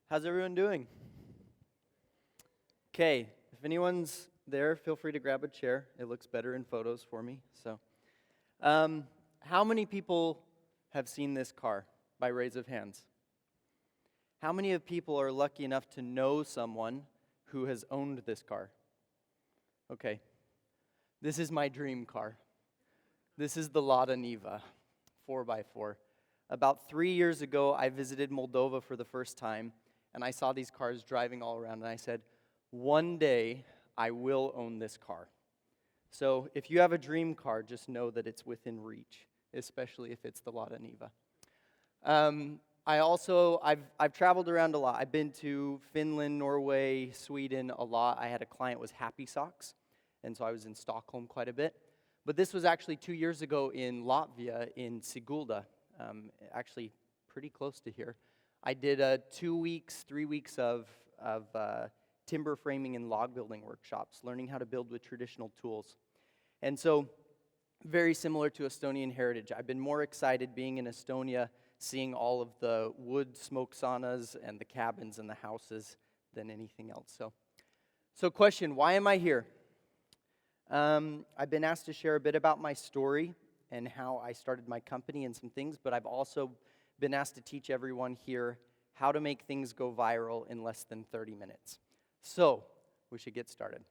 How's everyone doing? Okay, if anyone's there, feel free to grab a chair. It looks better in photos for me. How many people have seen this car by raise of hands? How many of people are lucky enough to know someone who has owned this car? Okay, this is my dream car. This is the Lada Niva, 4x4. About 3 years ago, I visited Moldova for the first time, and I saw these cars driving all around, and I said, one day, I will own this car. So if you have a dream car, just know that it's within reach, especially if it's the Lada Niva. I've traveled around a lot. I've been to Finland, Norway, Sweden a lot. I had a client was Happy Socks, and so I was in Stockholm quite a bit. But this was actually 2 years ago in Latvia, in Sigulda, actually pretty close to here. I did 3 weeks of timber framing and log building workshops, learning how to build with traditional tools. And so, very similar to Estonian heritage. I've been more excited being in Estonia, seeing all of the wood smoke saunas and the cabins and the houses than anything else. So question, why am I here? I've been asked to share a bit about my story and how I started my company and some things, but I've also been asked to teach everyone here how to make things go viral in less than 30 minutes. So, we should get started.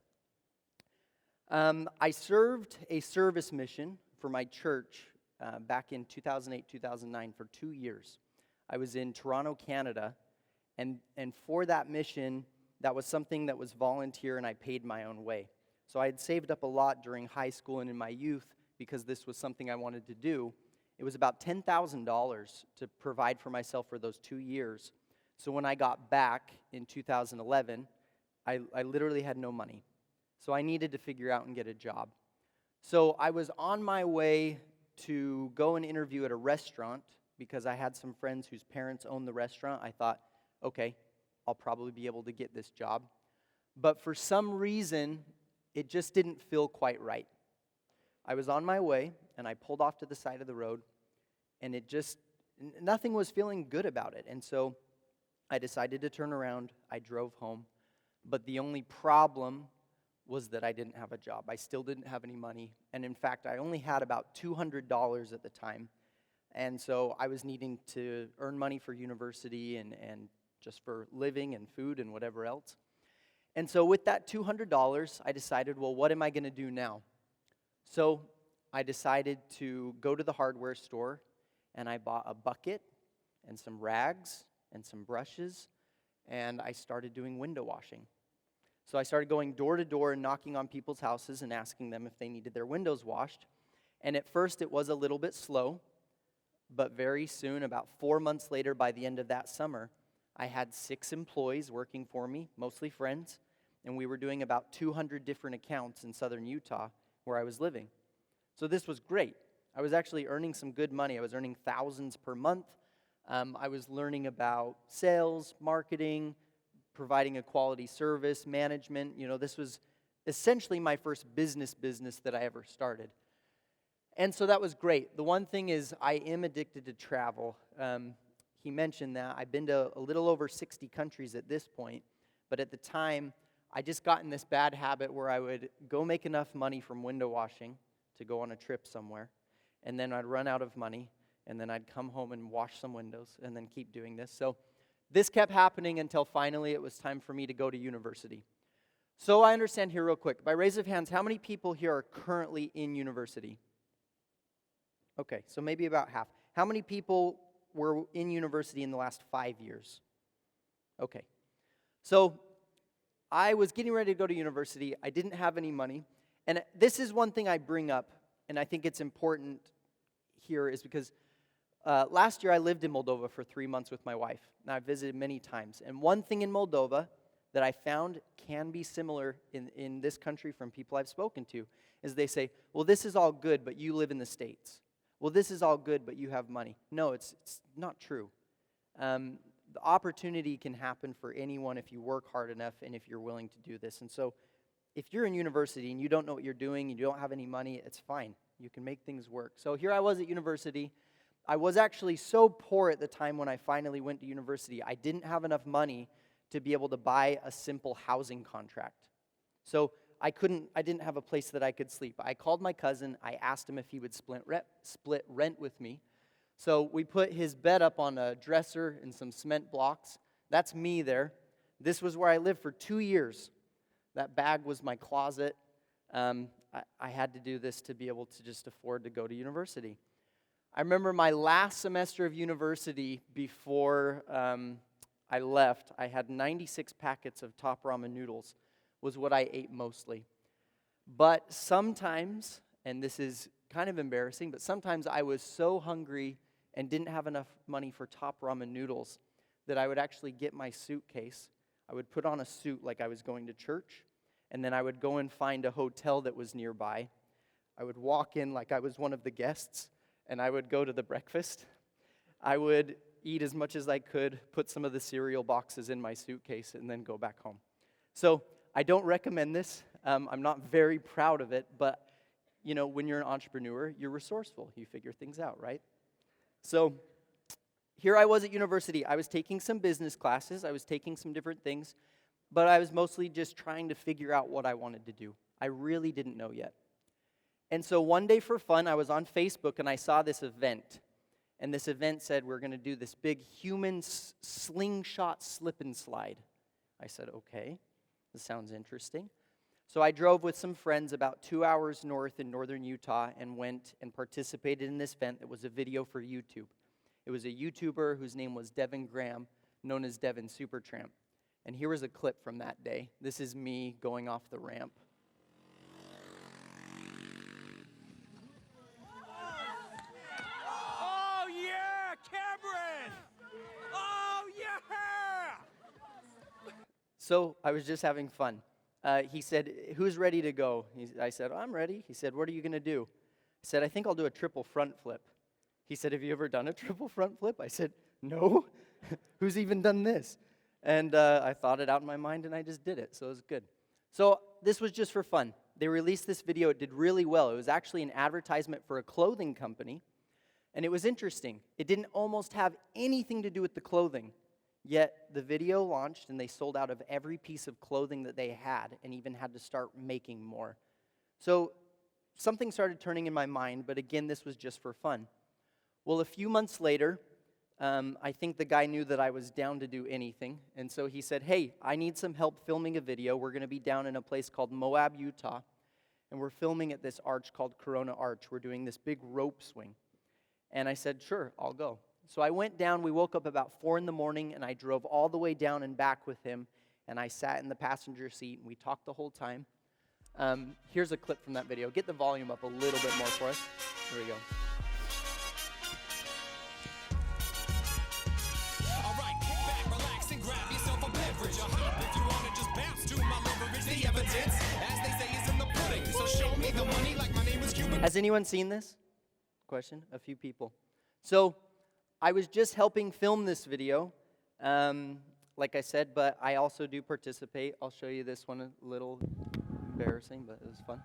I served a service mission for my church back in 2008, 2009 for 2 years. I was in Toronto, Canada, and for that mission, that was something that was volunteer and I paid my own way. So I had saved up a lot during high school and in my youth because this was something I wanted to do. It was about $10,000 to provide for myself for those 2 years. So when I got back in 2011, I literally had no money. So I needed to figure out and get a job. So I was on my way to go and interview at a restaurant because I had some friends whose parents owned the restaurant. I thought, okay, I'll probably be able to get this job. But for some reason, it just didn't feel quite right. I was on my way, and I pulled off to the side of the road, and nothing was feeling good about it. And so I decided to turn around. I drove home. But the only problem was that I didn't have a job. I still didn't have any money. And in fact, I only had about $200 at the time. And so I was needing to earn money for university and just for living and food and whatever else. And so with that $200, I decided, well, what am I going to do now? So I decided to go to the hardware store, and I bought a bucket and some rags and some brushes, and I started doing window washing. So I started going door to door and knocking on people's houses and asking them if they needed their windows washed. And at first it was a little bit slow, but very soon, about 4 months later, by the end of that summer, I had 6 employees working for me, mostly friends, and we were doing about 200 different accounts in southern Utah where I was living. So this was great. I was actually earning some good money. I was earning thousands per month. I was learning about sales, marketing, providing a quality service, management. This was essentially my first business that I ever started. And so that was great. The one thing is I am addicted to travel. He mentioned that. I've been to a little over 60 countries at this point, but at the time, I just got in this bad habit where I would go make enough money from window washing to go on a trip somewhere, and then I'd run out of money, and then I'd come home and wash some windows, and then keep doing this. So this kept happening until finally it was time for me to go to university. So I understand here real quick, by raise of hands, how many people here are currently in university? Okay, so maybe about half. How many people were in university in the last 5 years? Okay, so I was getting ready to go to university. I didn't have any money. And this is one thing I bring up, and I think it's important here, is because last year I lived in Moldova for 3 months with my wife. Now, I've visited many times. And one thing in Moldova that I found can be similar in this country from people I've spoken to is they say, well, this is all good, but you live in the States. Well, this is all good, but you have money. No, it's not true. The opportunity can happen for anyone if you work hard enough and if you're willing to do this. And so if you're in university and you don't know what you're doing and you don't have any money, it's fine. You can make things work. So here I was at university, I was actually so poor at the time when I finally went to university, I didn't have enough money to be able to buy a simple housing contract. So I didn't have a place that I could sleep. I called my cousin, I asked him if he would split rent with me. So we put his bed up on a dresser and some cement blocks. That's me there. This was where I lived for 2 years. That bag was my closet. I had to do this to be able to just afford to go to university. I remember my last semester of university before I left, I had 96 packets of top ramen noodles, was what I ate mostly. But sometimes, and this is kind of embarrassing, but sometimes I was so hungry and didn't have enough money for top ramen noodles that I would actually get my suitcase. I would put on a suit like I was going to church, and then I would go and find a hotel that was nearby. I would walk in like I was one of the guests, and I would go to the breakfast. I would eat as much as I could, put some of the cereal boxes in my suitcase, and then go back home. So I don't recommend this. I'm not very proud of it, but you know, when you're an entrepreneur, you're resourceful. You figure things out, right? So here I was at university. I was taking some business classes. I was taking some different things, but I was mostly just trying to figure out what I wanted to do. I really didn't know yet. And so one day for fun, I was on Facebook and I saw this event. And this event said, we're going to do this big human slingshot slip and slide. I said, okay, this sounds interesting. So I drove with some friends about 2 hours north in northern Utah and went and participated in this event that was a video for YouTube. It was a YouTuber whose name was Devin Graham, known as Devin Supertramp. And here was a clip from that day. This is me going off the ramp. Oh, yeah, Cameron! Oh, yeah! So I was just having fun. He said, who's ready to go? I said, I'm ready. He said, what are you going to do? I said, I think I'll do a triple front flip. He said, have you ever done a triple front flip? I said, no. Who's even done this? And I thought it out in my mind, and I just did it, so it was good. So this was just for fun. They released this video. It did really well. It was actually an advertisement for a clothing company, and it was interesting. It didn't almost have anything to do with the clothing, yet the video launched, and they sold out of every piece of clothing that they had and even had to start making more. So something started turning in my mind, but again, this was just for fun. Well, a few months later, I think the guy knew that I was down to do anything, and so he said, hey, I need some help filming a video. We're going to be down in a place called Moab, Utah, and we're filming at this arch called Corona Arch. We're doing this big rope swing. And I said, sure, I'll go. So I went down. We woke up about 4 in the morning, and I drove all the way down and back with him, and I sat in the passenger seat, and we talked the whole time. Here's a clip from that video. Get the volume up a little bit more for us. Here we go. All right, kick back, relax, and grab yourself a beverage. A hop if you want to just bounce to my leverage. The evidence, as they say, is in the pudding. So show me the money like my name is Cuban. Has anyone seen this? Question? A few people. So I was just helping film this video, like I said, but I also do participate. I'll show you this one, a little embarrassing, but it was fun.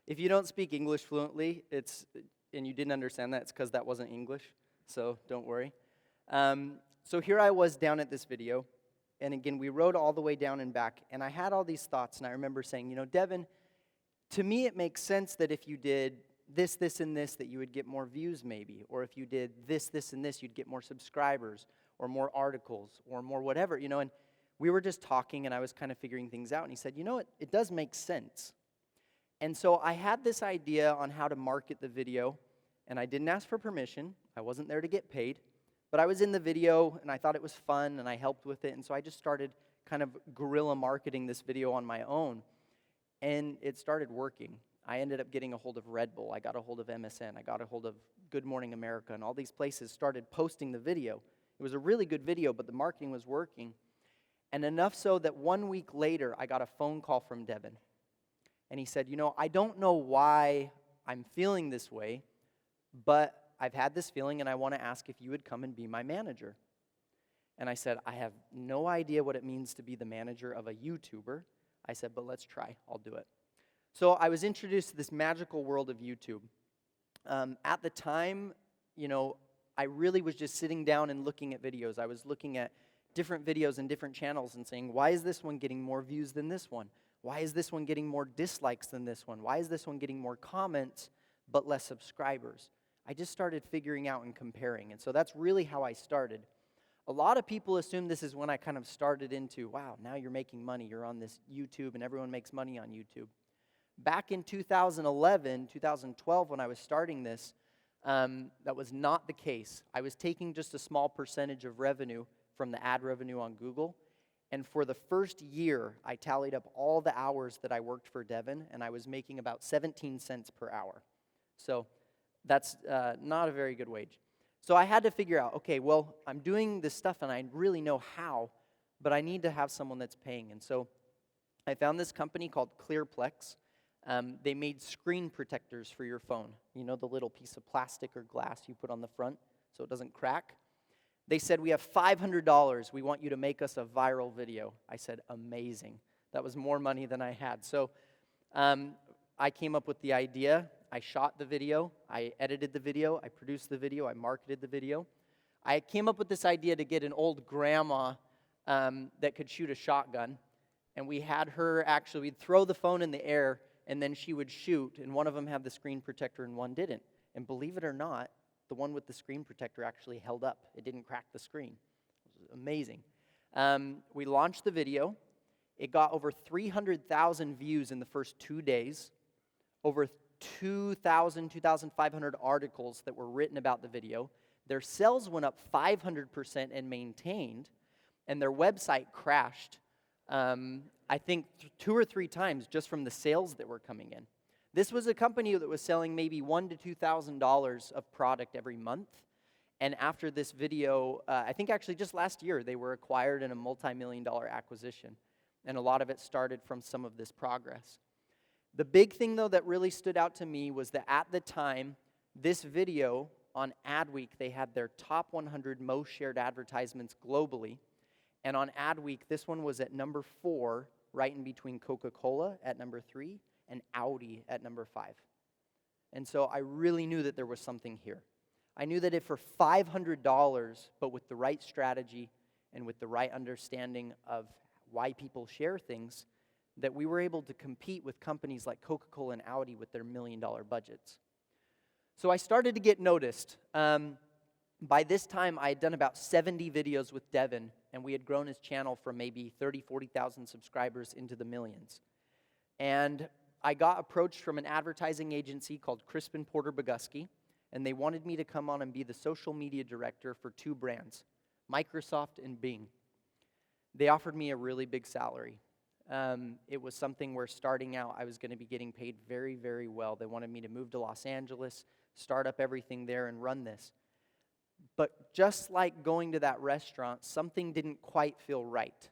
If you don't speak English fluently, and you didn't understand that, it's because that wasn't English, so don't worry. So here I was down at this video, and again, we rode all the way down and back, and I had all these thoughts, and I remember saying, you know, Devin, to me it makes sense that if you did this, this, and this, that you would get more views maybe, or if you did this, this, and this, you'd get more subscribers, or more articles, or more whatever, you know, and we were just talking, and I was kind of figuring things out, and he said, you know what, it does make sense. And so I had this idea on how to market the video, and I didn't ask for permission. I wasn't there to get paid, but I was in the video, and I thought it was fun, and I helped with it, and so I just started kind of guerrilla marketing this video on my own, and it started working. I ended up getting a hold of Red Bull. I got a hold of MSN. I got a hold of Good Morning America, and all these places started posting the video. It was a really good video, but the marketing was working, and enough so that 1 week later, I got a phone call from Devin. And he said, you know, I don't know why I'm feeling this way, but I've had this feeling and I want to ask if you would come and be my manager. And I said, I have no idea what it means to be the manager of a YouTuber. I said, but let's try. I'll do it. So I was introduced to this magical world of YouTube. At the time, I really was just sitting down and looking at videos. I was looking at different videos and different channels and saying, why is this one getting more views than this one? Why is this one getting more dislikes than this one? Why is this one getting more comments but less subscribers? I just started figuring out and comparing. And so that's really how I started. A lot of people assume this is when I kind of started into, wow, now you're making money. You're on this YouTube and everyone makes money on YouTube. Back in 2011, 2012, when I was starting this, that was not the case. I was taking just a small percentage of revenue from the ad revenue on Google. And for the first year, I tallied up all the hours that I worked for Devin, and I was making about 17 cents per hour. So that's not a very good wage. So I had to figure out, okay, well, I'm doing this stuff and I really know how, but I need to have someone that's paying. And so I found this company called Clearplex. They made screen protectors for your phone. You know, the little piece of plastic or glass you put on the front so it doesn't crack. They said, we have $500. We want you to make us a viral video. I said, amazing. That was more money than I had. So I came up with the idea. I shot the video. I edited the video. I produced the video. I marketed the video. I came up with this idea to get an old grandma that could shoot a shotgun. And we had her actually, we'd throw the phone in the air, and then she would shoot, and one of them had the screen protector and one didn't. And believe it or not, the one with the screen protector actually held up. It didn't crack the screen. It was amazing. We launched the video. It got over 300,000 views in the first 2 days, over 2,500 articles that were written about the video. Their sales went up 500% and maintained, and their website crashed, I think 2 or 3 times just from the sales that were coming in. This was a company that was selling maybe $1,000 to $2,000 of product every month. And after this video, I think actually just last year, they were acquired in a multi-million-dollar acquisition. And a lot of it started from some of this progress. The big thing, though, that really stood out to me was that at the time, this video on Adweek, they had their top 100 most shared advertisements globally. And on Adweek, this one was at number 4, right in between Coca-Cola at number 3 and Audi at number 5. And so I really knew that there was something here. I knew that if for $500, but with the right strategy and with the right understanding of why people share things, that we were able to compete with companies like Coca-Cola and Audi with their $1 million budgets. So I started to get noticed. By this time, I had done about 70 videos with Devin, and we had grown his channel from maybe 30,000, 40,000 subscribers into the millions. And I got approached from an advertising agency called Crispin Porter Bogusky, and they wanted me to come on and be the social media director for 2 brands, Microsoft and Bing. They offered me a really big salary. It was something where starting out, I was going to be getting paid very, very well. They wanted me to move to Los Angeles, start up everything there, and run this. But just like going to that restaurant, something didn't quite feel right.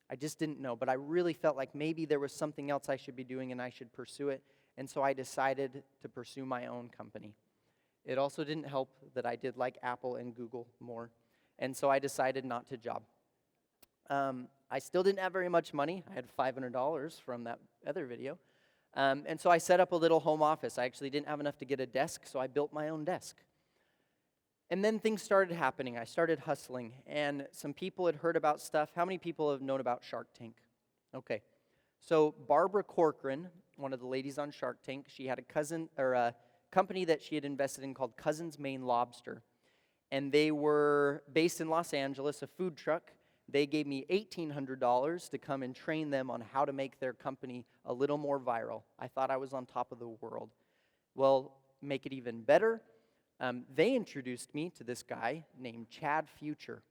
I just didn't know, but I really felt like maybe there was something else I should be doing and I should pursue it, and so I decided to pursue my own company. It also didn't help that I did like Apple and Google more, and so I decided not to job. I still didn't have very much money. I had $500 from that other video, and so I set up a little home office. I actually didn't have enough to get a desk, so I built my own desk. And then things started happening. I started hustling, and some people had heard about stuff. How many people have known about Shark Tank? Okay. So Barbara Corcoran, one of the ladies on Shark Tank, she had a company that she had invested in called Cousin's Maine Lobster. And they were based in Los Angeles, a food truck. They gave me $1,800 to come and train them on how to make their company a little more viral. I thought I was on top of the world. Well, make it even better. They introduced me to this guy named Chad Future.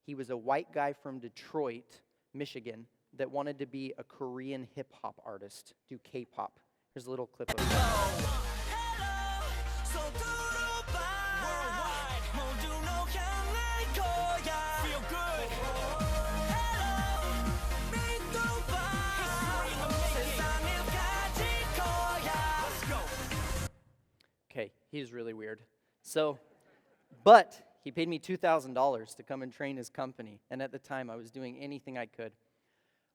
He was a white guy from Detroit, Michigan, that wanted to be a Korean hip-hop artist, do K-pop. Here's a little clip of that. Okay, he's really weird. So, but he paid me $2,000 to come and train his company. And at the time, I was doing anything I could.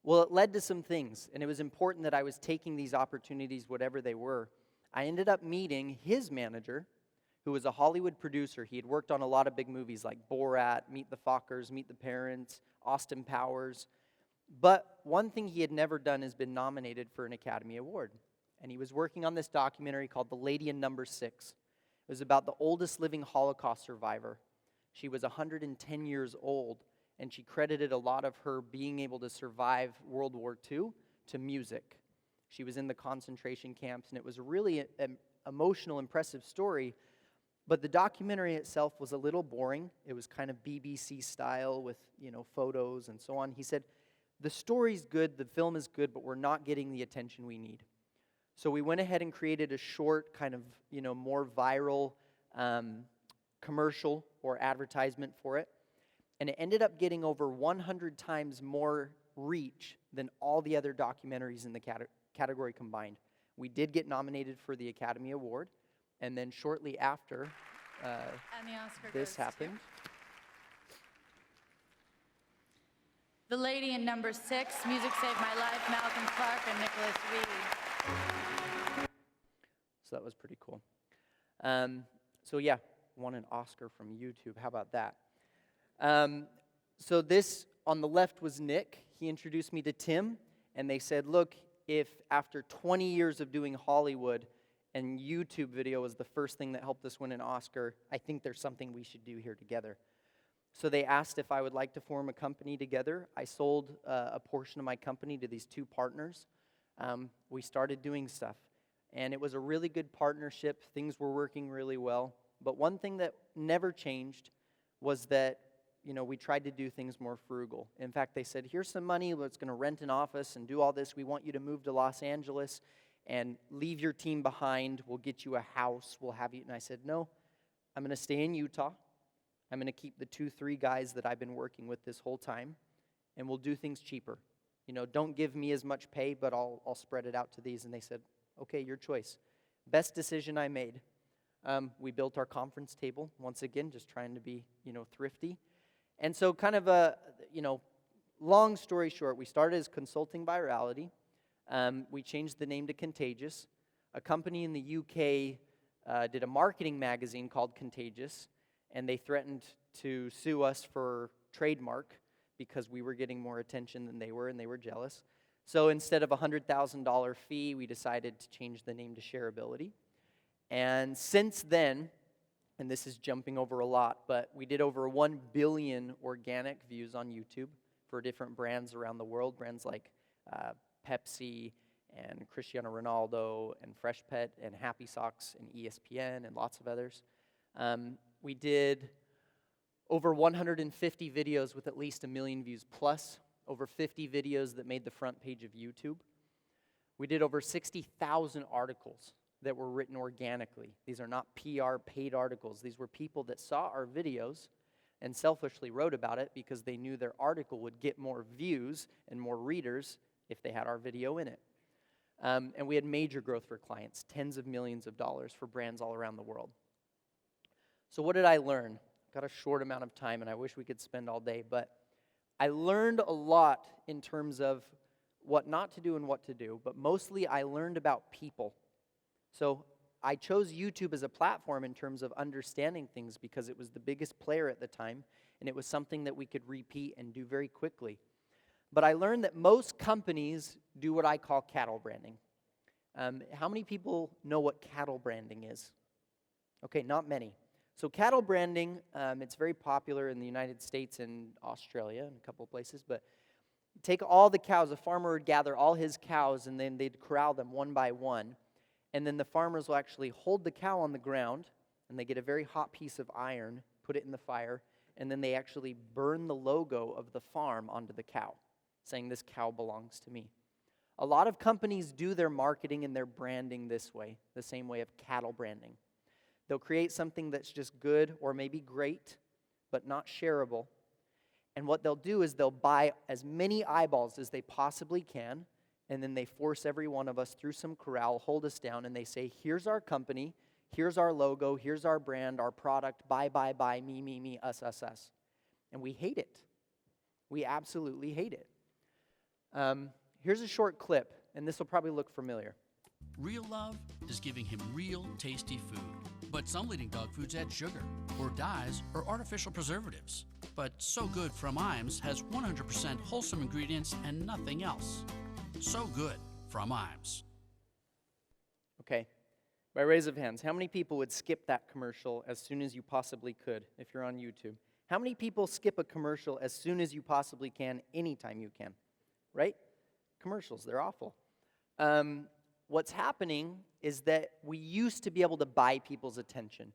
Well, it led to some things, and it was important that I was taking these opportunities, whatever they were. I ended up meeting his manager, who was a Hollywood producer. He had worked on a lot of big movies like Borat, Meet the Fockers, Meet the Parents, Austin Powers. But one thing he had never done is been nominated for an Academy Award. And he was working on this documentary called The Lady in Number 6. It was about the oldest living Holocaust survivor. She was 110 years old, and she credited a lot of her being able to survive World War II to music. She was in the concentration camps, and it was a really emotional, impressive story. But the documentary itself was a little boring. It was kind of BBC style with, photos and so on. He said, the story's good, the film is good, but we're not getting the attention we need. So we went ahead and created a short kind of, more viral commercial or advertisement for it. And it ended up getting over 100 times more reach than all the other documentaries in the category combined. We did get nominated for the Academy Award. And then shortly after and the Oscar this goes happened, to The Lady in Number 6, Music Saved My Life, Malcolm Clark and Nicholas Reed. so that was pretty cool. So yeah, won an Oscar from YouTube. How about that? So this on the left was Nick. He introduced me to Tim, and they said, look, if after 20 years of doing Hollywood, and YouTube video was the first thing that helped us win an Oscar, I think there's something we should do here together. So they asked if I would like to form a company together. I sold a portion of my company to these two partners. We started doing stuff, and it was a really good partnership. Things were working really well. But one thing that never changed was that, we tried to do things more frugal. In fact, they said, here's some money, let's going to rent an office and do all this. We want you to move to Los Angeles and leave your team behind. We'll get you a house. We'll have you. And I said, no, I'm going to stay in Utah. I'm going to keep the 2-3 guys that I've been working with this whole time, and we'll do things cheaper. Don't give me as much pay, but I'll spread it out to these. And they said, okay, your choice. Best decision I made. We built our conference table, once again, just trying to be, thrifty. And so kind of long story short, we started as Consulting Virality. We changed the name to Contagious. A company in the UK did a marketing magazine called Contagious, and they threatened to sue us for trademark because we were getting more attention than they were, and they were jealous. So instead of a $100,000 fee, we decided to change the name to Sharebility. And since then, and this is jumping over a lot, but we did over 1 billion organic views on YouTube for different brands around the world, brands like Pepsi and Cristiano Ronaldo and Freshpet and Happy Socks and ESPN and lots of others. We did over 150 videos with at least 1 million views, plus over 50 videos that made the front page of YouTube. We did over 60,000 articles that were written organically. These are not PR paid articles. These were people that saw our videos and selfishly wrote about it because they knew their article would get more views and more readers if they had our video in it. And we had major growth for clients, tens of millions of dollars for brands all around the world. So what did I learn? Got a short amount of time, and I wish we could spend all day, but I learned a lot in terms of what not to do and what to do, but mostly I learned about people. So I chose YouTube as a platform in terms of understanding things because it was the biggest player at the time, and it was something that we could repeat and do very quickly. But I learned that most companies do what I call cattle branding. How many people know what cattle branding is? Okay, not many. So cattle branding, it's very popular in the United States and Australia and a couple of places, but take all the cows. A farmer would gather all his cows, and then they'd corral them one by one. And then the farmers will actually hold the cow on the ground, and they get a very hot piece of iron, put it in the fire, and then they actually burn the logo of the farm onto the cow, saying this cow belongs to me. A lot of companies do their marketing and their branding this way, the same way of cattle branding. They'll create something that's just good or maybe great, but not shareable. And what they'll do is they'll buy as many eyeballs as they possibly can, and then they force every one of us through some corral, hold us down, and they say, here's our company, Here's our logo, here's our brand, our product, buy, me, us. And we hate it. We absolutely hate it. Here's a short clip, and this will probably look familiar. Real love is giving him real tasty food. But some leading dog foods add sugar, or dyes, or artificial preservatives. But So Good from Iams has 100% wholesome ingredients and nothing else. So Good from Iams. Okay, by raise of hands, how many people would skip that commercial as soon as you possibly could if you're on YouTube? How many people skip a commercial as soon as you possibly can, anytime you can? Right? Commercials, they're awful. What's happening is that we used to be able to buy people's attention,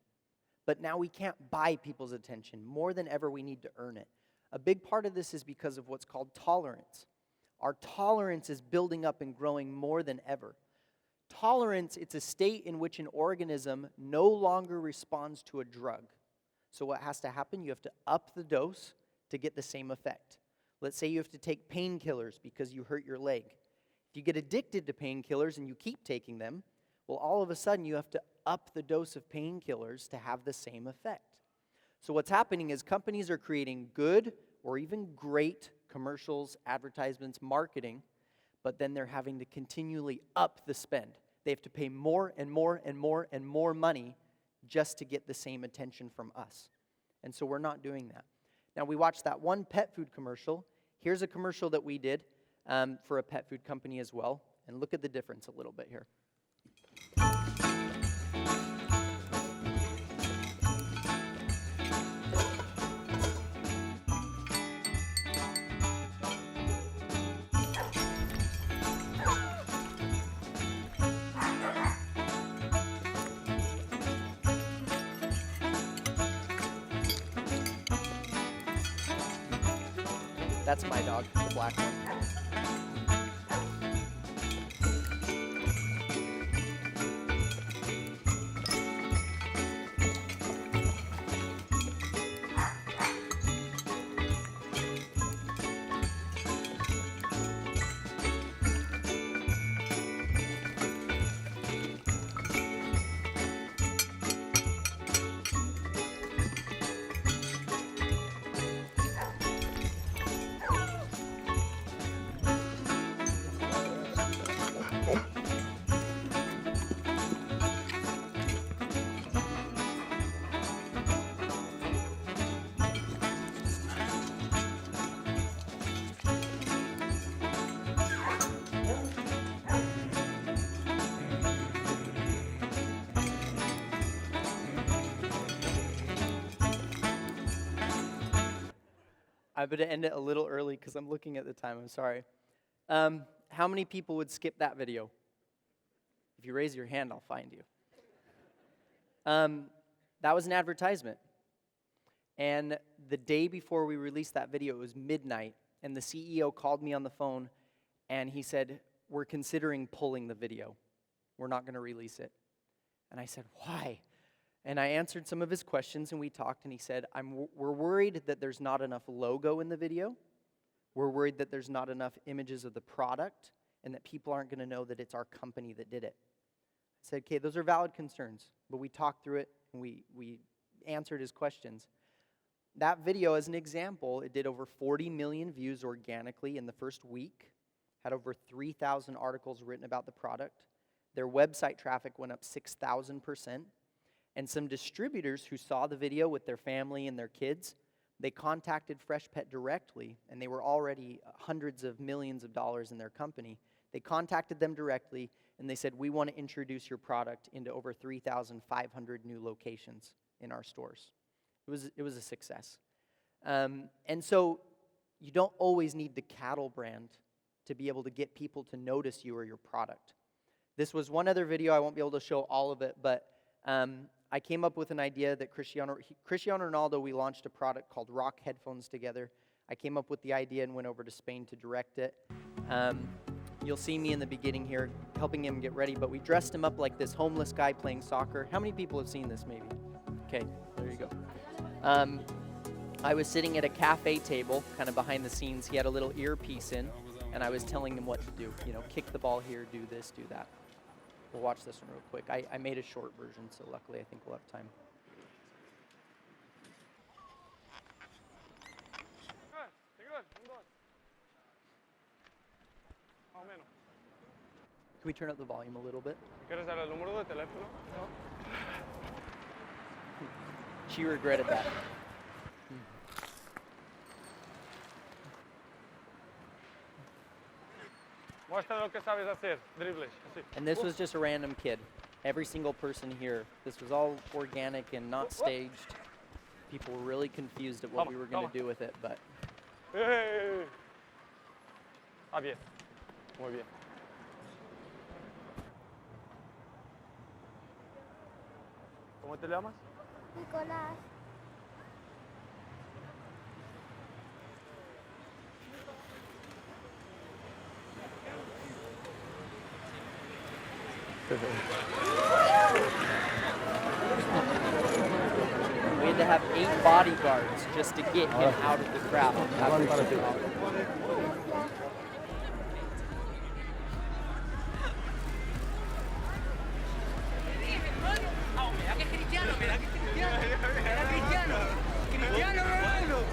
but now we can't buy people's attention. More than ever, we need to earn it. A big part of this is because of what's called tolerance. Our tolerance is building up and growing more than ever. Tolerance, it's a state in which an organism no longer responds to a drug. So what has to happen? You have to up the dose to get the same effect. Let's say you have to take painkillers because you hurt your leg. If you get addicted to painkillers and you keep taking them, well, all of a sudden you have to up the dose of painkillers to have the same effect. So what's happening is companies are creating good or even great commercials, advertisements, marketing, but then they're having to continually up the spend. They have to pay more and more and more and more money just to get the same attention from us. And so we're not doing that. Now, we watched that one pet food commercial. Here's a commercial that we did for a pet food company as well. And look at the difference a little bit here. That's my dog, the black one. I'm going to end it a little early because I'm looking at the time. I'm sorry. How many people would skip that video? If you raise your hand, I'll find you. That was an advertisement. And the day before we released that video, it was midnight, and the CEO called me on the phone, and he said, "We're considering pulling the video. We're not going to release it." And I said, "Why?" And I answered some of his questions, and we talked, and he said, we're worried that there's not enough logo in the video. We're worried that there's not enough images of the product, and that people aren't going to know that it's our company that did it. I said, okay, those are valid concerns, but we talked through it, and we answered his questions. That video, as an example, it did over 40 million views organically in the first week, had over 3,000 articles written about the product. Their website traffic went up 6,000%. And some distributors who saw the video with their family and their kids, they contacted Freshpet directly, and they were already hundreds of millions of dollars in their company. They contacted them directly, and they said, we want to introduce your product into over 3,500 new locations in our stores. It was a success. And so you don't always need the cattle brand to be able to get people to notice you or your product. This was one other video. I won't be able to show all of it, but I came up with an idea that Cristiano Ronaldo, we launched a product called Rock headphones together. I came up with the idea and went over to Spain to direct it. You'll see me in the beginning here helping him get ready, but we dressed him up like this homeless guy playing soccer. How many people have seen this maybe? Okay, there you go. I was sitting at a cafe table, kind of behind the scenes. He had a little earpiece in, and I was telling him what to do. You know, kick the ball here, do this, do that. We'll watch this one real quick. I made a short version, so luckily I think we'll have time. Can we turn up the volume a little bit? ¿Quieres dar el número de teléfono? She regretted that. Muestra lo que sabes hacer, dribles, así. And this was just a random kid. Every single person here. This was all organic and not staged. People were really confused at what we were going to do with it, but ¡Hey! Ah, bien. Muy bien. ¿Cómo te llamas? Nicolás. we had to have 8 bodyguards just to get him out of the crowd. Cristiano Ronaldo.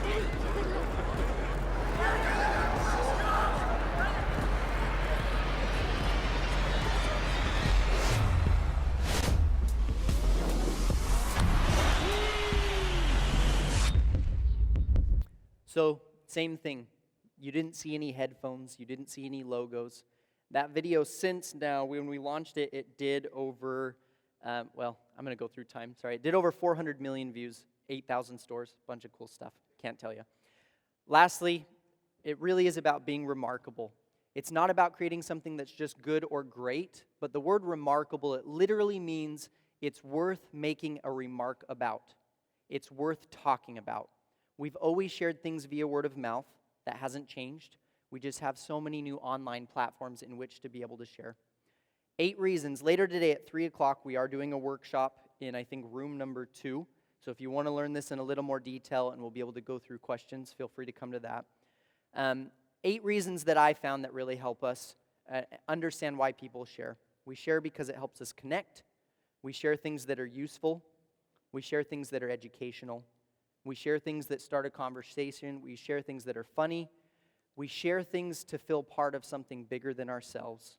So, same thing. You didn't see any headphones. You didn't see any logos. That video, since now, when we launched it, it did over, well, I'm going to go through time. Sorry. It did over 400 million views, 8,000 stores, bunch of cool stuff. Can't tell you. Lastly, it really is about being remarkable. It's not about creating something that's just good or great, but the word remarkable, it literally means it's worth making a remark about. It's worth talking about. We've always shared things via word of mouth. That hasn't changed. We just have so many new online platforms in which to be able to share. 8 reasons. Later today at 3 o'clock, we are doing a workshop in, I think, room number 2. So if you want to learn this in a little more detail and we'll be able to go through questions, feel free to come to that. 8 reasons that I found that really help us understand why people share. We share because it helps us connect. We share things that are useful. We share things that are educational. We share things that start a conversation. We share things that are funny. We share things to feel part of something bigger than ourselves.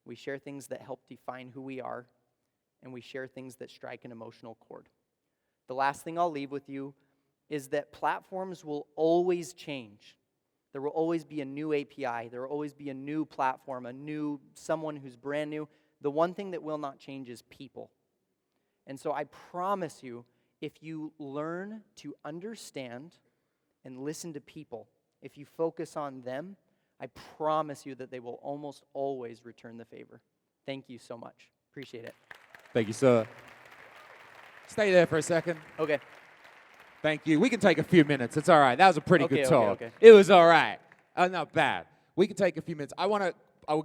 We share things that help define who we are. And we share things that strike an emotional chord. The last thing I'll leave with you is that platforms will always change. There will always be a new API. There will always be a new platform, someone who's brand new. The one thing that will not change is people. And so I promise you, if you learn to understand and listen to people, if you focus on them, I promise you that they will almost always return the favor. Thank you so much. Appreciate it. Thank you, sir. Stay there for a second. Okay. Thank you. We can take a few minutes. It's all right. That was a pretty good talk. Okay. It was all right. Not bad. We can take a few minutes. We're going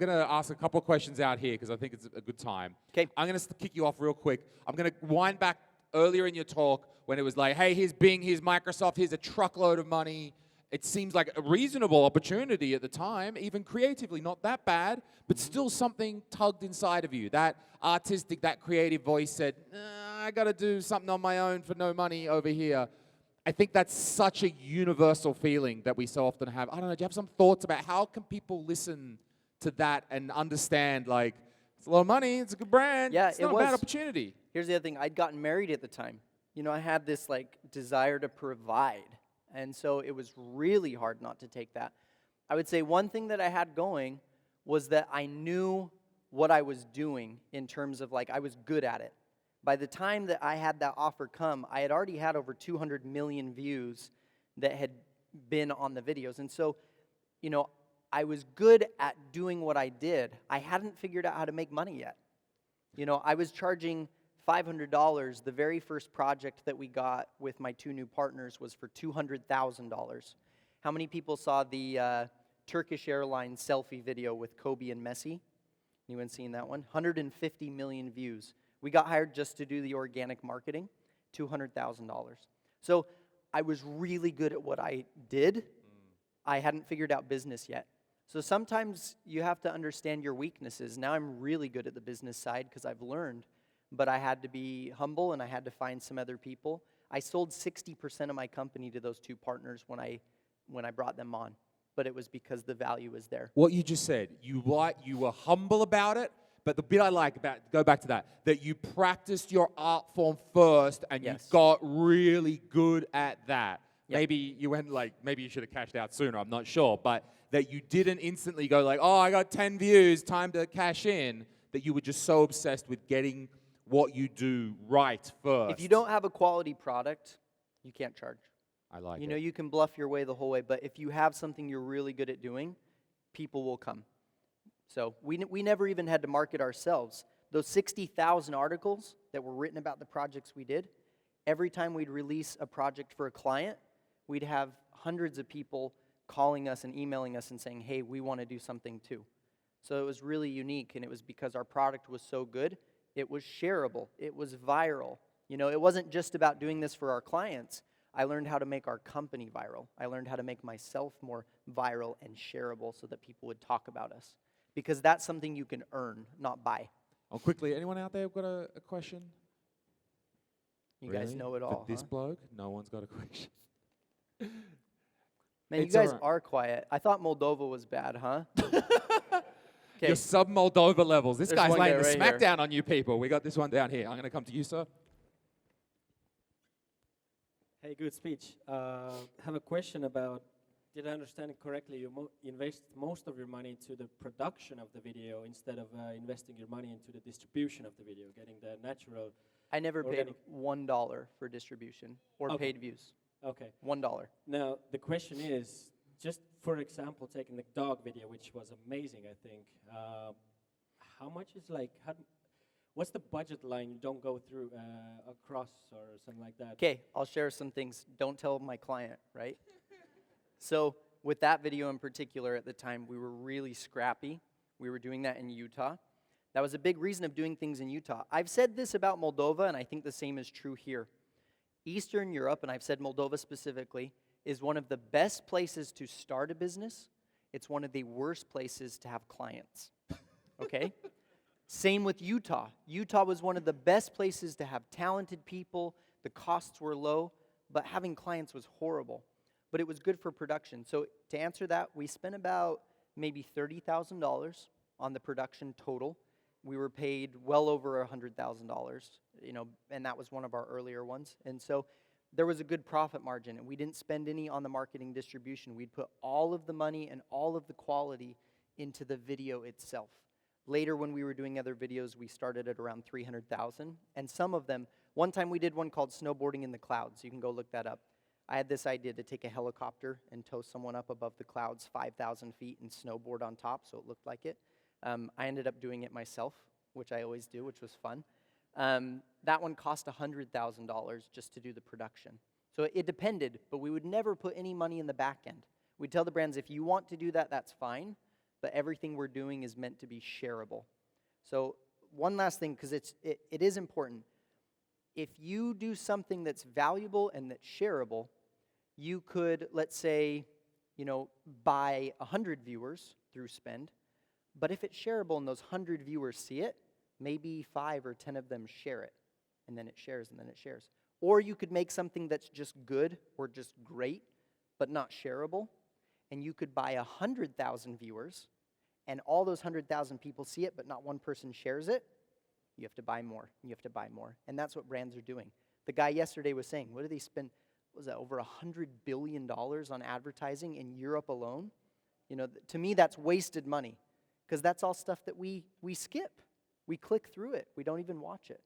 to ask a couple of questions out here because I think it's a good time. Okay. I'm going to kick you off real quick. I'm going to wind back earlier in your talk when it was like, hey, here's Bing, here's Microsoft, here's a truckload of money. It seems like a reasonable opportunity at the time, even creatively, not that bad, but still something tugged inside of you. That artistic, that creative voice said, I got to do something on my own for no money over here. I think that's such a universal feeling that we so often have. I don't know, do you have some thoughts about how can people listen to that and understand, like, it's a lot of money, it's a good brand, Yeah, it's not a bad opportunity. Here's the other thing. I'd gotten married at the time. You know, I had this, desire to provide. And so it was really hard not to take that. I would say one thing that I had going was that I knew what I was doing in terms of, I was good at it. By the time that I had that offer come, I had already had over 200 million views that had been on the videos. And so, you know, I was good at doing what I did. I hadn't figured out how to make money yet. You know, I was charging $500. The very first project that we got with my 2 new partners was for $200,000. How many people saw the Turkish Airlines selfie video with Kobe and Messi? Anyone seen that one? 150 million views. We got hired just to do the organic marketing, $200,000. So I was really good at what I did. I hadn't figured out business yet. So sometimes you have to understand your weaknesses. Now I'm really good at the business side because I've learned, but I had to be humble and I had to find some other people. I sold 60% of my company to those two partners when I brought them on, but it was because the value was there. What you just said, you were humble about it, but the bit I like about, go back to that you practiced your art form first and Yes. you got really good at that. Yep. Maybe you went maybe you should have cashed out sooner, I'm not sure, but that you didn't instantly go like, oh, I got 10 views, time to cash in, that you were just so obsessed with getting what you do right first. If you don't have a quality product, you can't charge. I like You it. know, you can bluff your way the whole way, but if you have something you're really good at doing, people will come. So we never even had to market ourselves. Those 60,000 articles that were written about the projects we did, every time we'd release a project for a client, we'd have hundreds of people calling us and emailing us and saying, hey, we want to do something too. So it was really unique, and it was because our product was so good. It was shareable. It was viral. You know, it wasn't just about doing this for our clients. I learned how to make our company viral. I learned how to make myself more viral and shareable so that people would talk about us. Because that's something you can earn, not buy. Oh, quickly, anyone out there got a question? You guys Really? know it For all, this huh? bloke, no one's got a question. Man, It's you guys alright. are quiet. I thought Moldova was bad, huh? Okay. Your sub-Moldova levels. This There's guy's one laying guy the right here. smackdown on you people. We got this one down here. I'm going to come to you, sir. Hey, good speech. Have a question about, did I understand it correctly? You invest most of your money into the production of the video instead of investing your money into the distribution of the video, getting the natural. I never paid Organic. $1 for distribution or Okay. paid views. Okay. $1. Now, the question is, just for example, taking the dog video, which was amazing, I think. How much is what's the budget line you don't go through across or something like that? Okay, I'll share some things. Don't tell my client, right? So with that video in particular at the time, we were really scrappy. We were doing that in Utah. That was a big reason of doing things in Utah. I've said this about Moldova, and I think the same is true here. Eastern Europe, and I've said Moldova specifically, is one of the best places to start a business. It's one of the worst places to have clients, okay? Same with Utah. Utah was one of the best places to have talented people. The costs were low, but having clients was horrible. But it was good for production. So to answer that, we spent about maybe $30,000 on the production total. We were paid well over $100,000, and that was one of our earlier ones. And so there was a good profit margin, and we didn't spend any on the marketing distribution. We'd put all of the money and all of the quality into the video itself. Later, when we were doing other videos, we started at around $300,000, and some of them, one time we did one called Snowboarding in the Clouds. You can go look that up. I had this idea to take a helicopter and tow someone up above the clouds 5,000 feet and snowboard on top so it looked like it. I ended up doing it myself, which I always do, which was fun. That one cost $100,000 just to do the production. So it depended, but we would never put any money in the back end. We'd tell the brands, if you want to do that, that's fine, but everything we're doing is meant to be shareable. So one last thing, because it is important. If you do something that's valuable and that's shareable, you could, let's say, buy 100 viewers through spend, but if it's shareable and those 100 viewers see it, maybe 5 or 10 of them share it, and then it shares, and then it shares. Or you could make something that's just good or just great, but not shareable, and you could buy 100,000 viewers, and all those 100,000 people see it, but not one person shares it. You have to buy more, and you have to buy more. And that's what brands are doing. The guy yesterday was saying, what did they spend, was that over $100 billion on advertising in Europe alone? To me, that's wasted money, because that's all stuff that we skip. We click through it. We don't even watch it.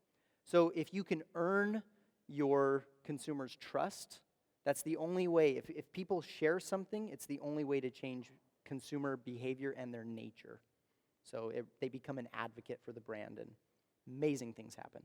So if you can earn your consumers' trust, that's the only way. If people share something, it's the only way to change consumer behavior and their nature. So they become an advocate for the brand, and amazing things happen.